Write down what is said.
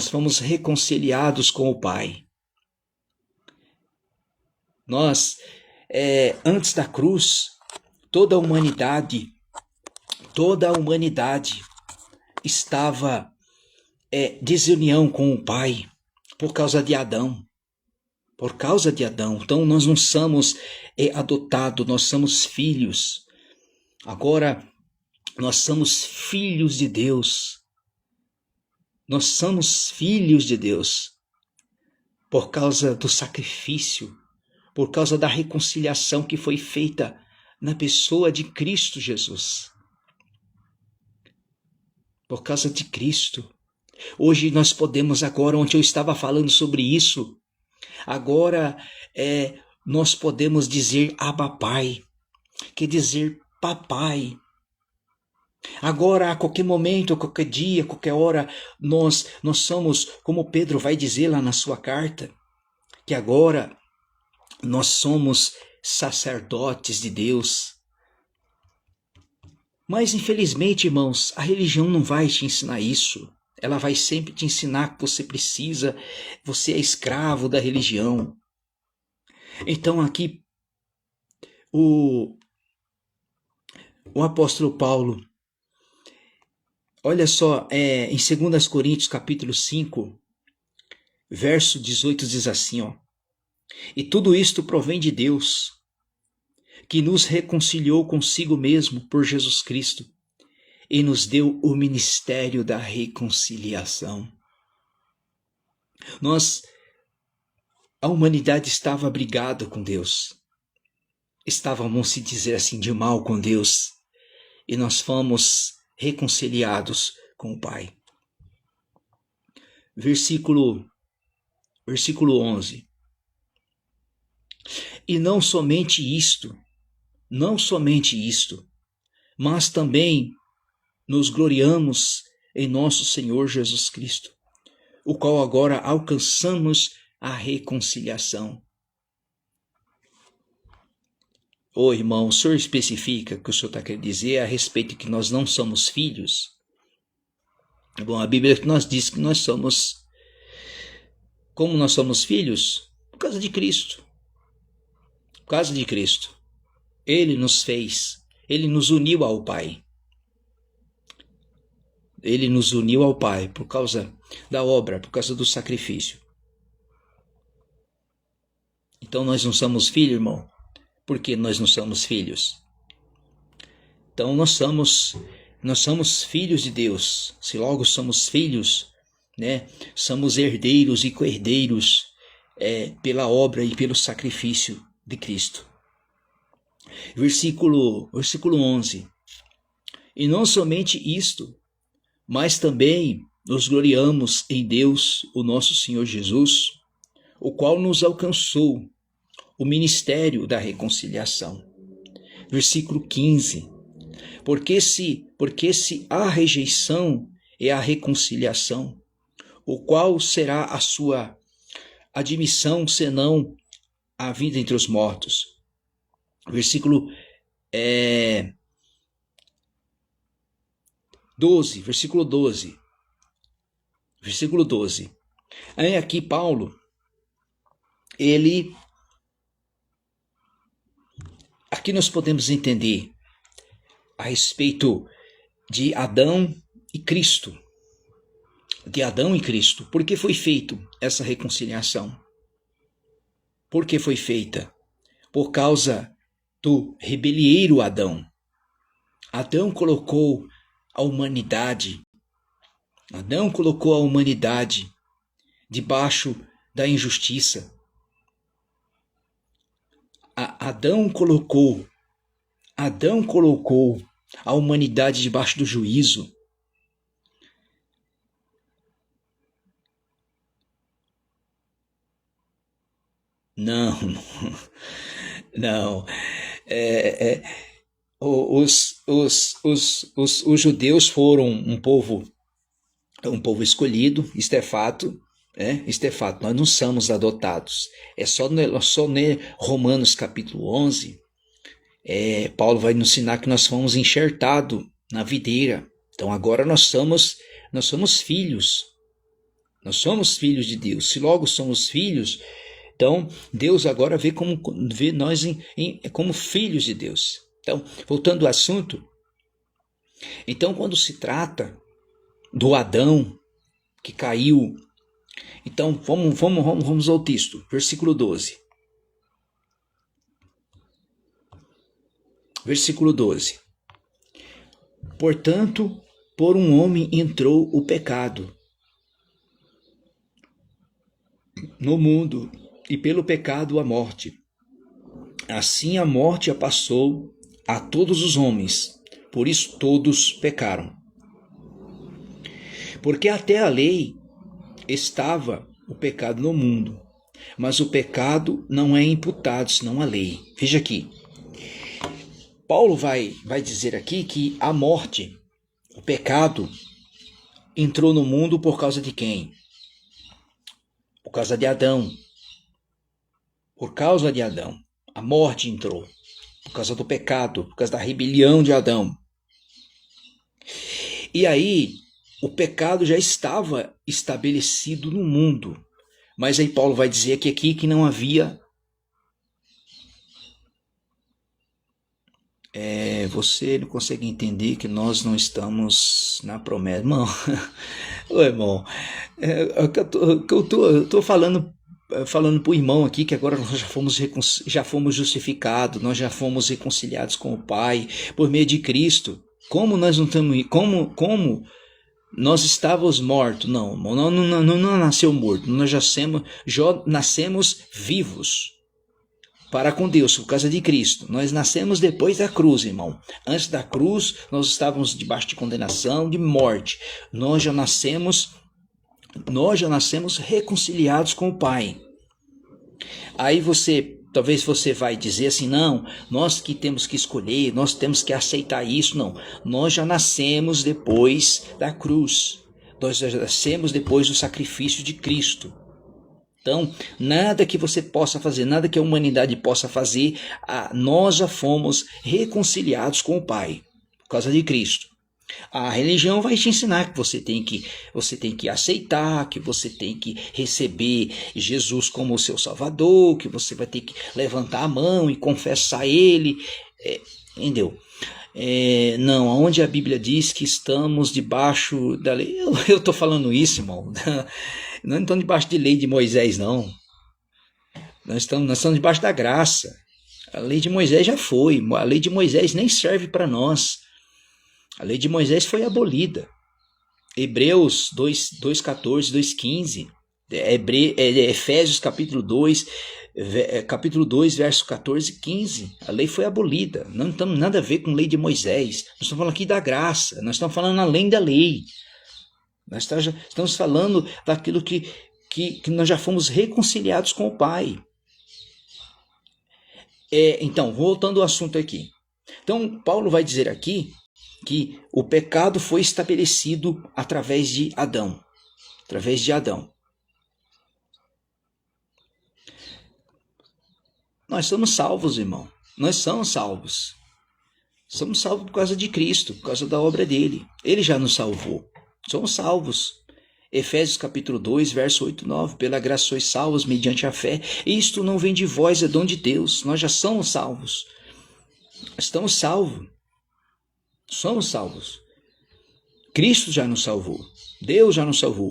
fomos reconciliados com o Pai. Nós, antes da cruz, toda a humanidade estava desunião com o Pai por causa de Adão. Por causa de Adão. Então nós não somos adotados, nós somos filhos. Agora nós somos filhos de Deus. Nós somos filhos de Deus por causa do sacrifício, por causa da reconciliação que foi feita na pessoa de Cristo Jesus. Por causa de Cristo. Hoje nós podemos agora, onde eu estava falando sobre isso, agora nós podemos dizer Abba Pai, quer dizer papai. Agora, a qualquer momento, a qualquer dia, a qualquer hora, nós somos, como Pedro vai dizer lá na sua carta, que agora nós somos sacerdotes de Deus. Mas, infelizmente, irmãos, a religião não vai te ensinar isso. Ela vai sempre te ensinar que você precisa, você é escravo da religião. Então, aqui, o apóstolo Paulo, olha só, em 2 Coríntios capítulo 5, verso 18 diz assim, ó: e tudo isto provém de Deus, que nos reconciliou consigo mesmo por Jesus Cristo e nos deu o ministério da reconciliação. A humanidade estava brigada com Deus. Estava, vamos se dizer assim, de mal com Deus. E nós fomos reconciliados com o Pai. Versículo 11. E não somente isto, mas também nos gloriamos em nosso Senhor Jesus Cristo, o qual agora alcançamos a reconciliação. Ô irmão, o senhor especifica o que o senhor está querendo dizer a respeito de que nós não somos filhos? Bom, a Bíblia nos diz que nós somos. Como nós somos filhos? Por causa de Cristo. Por causa de Cristo. Ele nos fez, ele nos uniu ao Pai. Ele nos uniu ao Pai por causa da obra, por causa do sacrifício. Então nós não somos filhos, irmão? Por que nós não somos filhos? Então nós somos filhos de Deus. Se logo somos filhos, né, somos herdeiros e co-herdeiros pela obra e pelo sacrifício de Cristo. Versículo 11. E não somente isto, mas também nos gloriamos em Deus, o nosso Senhor Jesus, o qual nos alcançou o ministério da reconciliação. Versículo 15. Porque se há rejeição é a reconciliação, o qual será a sua admissão, senão a vida entre os mortos. Versículo 12. Versículo 12. Aí aqui Paulo, aqui nós podemos entender a respeito de Adão e Cristo. De Adão e Cristo. Por que foi feita essa reconciliação? Por que foi feita? Por causa do rebelieiro Adão. Adão colocou a humanidade debaixo da injustiça. Adão colocou a humanidade debaixo do juízo. Não. Os judeus foram um povo escolhido, isto é fato. Isto é fato, nós não somos adotados. É só ler Romanos capítulo 11, Paulo vai nos ensinar que nós fomos enxertados na videira. Então agora nós somos filhos. Nós somos filhos de Deus. Se logo somos filhos, então Deus agora vê nós como filhos de Deus. Então, voltando ao assunto, então quando se trata do Adão que caiu, então vamos ao texto, versículo 12. Versículo 12. Portanto, por um homem entrou o pecado no mundo, e pelo pecado a morte. Assim a morte passou a todos os homens, por isso todos pecaram. Porque até a lei estava o pecado no mundo, mas o pecado não é imputado senão a lei. Veja aqui, Paulo vai dizer aqui que a morte, o pecado, entrou no mundo por causa de quem? Por causa de Adão. Por causa de Adão. A morte entrou. Por causa do pecado, por causa da rebelião de Adão. E aí, o pecado já estava estabelecido no mundo. Mas aí Paulo vai dizer aqui que não havia... você não consegue entender que nós não estamos na promessa. Irmão, ô irmão, eu tô falando para o irmão aqui que agora nós já fomos justificados, nós já fomos reconciliados com o Pai por meio de Cristo. Como nós não estamos... Como nós estávamos mortos? Não nasceu morto, nós já nascemos vivos para com Deus, por causa de Cristo. Nós nascemos depois da cruz, irmão. Antes da cruz, nós estávamos debaixo de condenação, de morte. Nós já nascemos reconciliados com o Pai. Aí talvez você vai dizer assim, não, nós que temos que escolher, nós temos que aceitar isso. Não, nós já nascemos depois da cruz. Nós já nascemos depois do sacrifício de Cristo. Então, nada que você possa fazer, nada que a humanidade possa fazer, nós já fomos reconciliados com o Pai, por causa de Cristo. A religião vai te ensinar que você tem que aceitar, que você tem que receber Jesus como o seu Salvador, que você vai ter que levantar a mão e confessar Ele, entendeu? Não, onde a Bíblia diz que estamos debaixo da lei, eu estou falando isso, irmão, não estamos debaixo de lei de Moisés, não. Nós estamos debaixo da graça. A lei de Moisés já foi. A lei de Moisés nem serve para nós. A lei de Moisés foi abolida. Hebreus 2:14, 2:15. Efésios capítulo 2, verso 14 e 15. A lei foi abolida. Não tem nada a ver com a lei de Moisés. Nós estamos falando aqui da graça. Nós estamos falando além da lei. Nós estamos falando daquilo que nós já fomos reconciliados com o Pai. Então, voltando ao assunto aqui. Então, Paulo vai dizer aqui que o pecado foi estabelecido através de Adão. Através de Adão. Nós somos salvos, irmão. Nós somos salvos. Somos salvos por causa de Cristo, por causa da obra dele. Ele já nos salvou. Somos salvos. Efésios capítulo 2, verso 8 e 9. Pela graça sois salvos mediante a fé. Isto não vem de vós, é dom de Deus. Nós já somos salvos. Estamos salvos. Somos salvos. Cristo já nos salvou. Deus já nos salvou.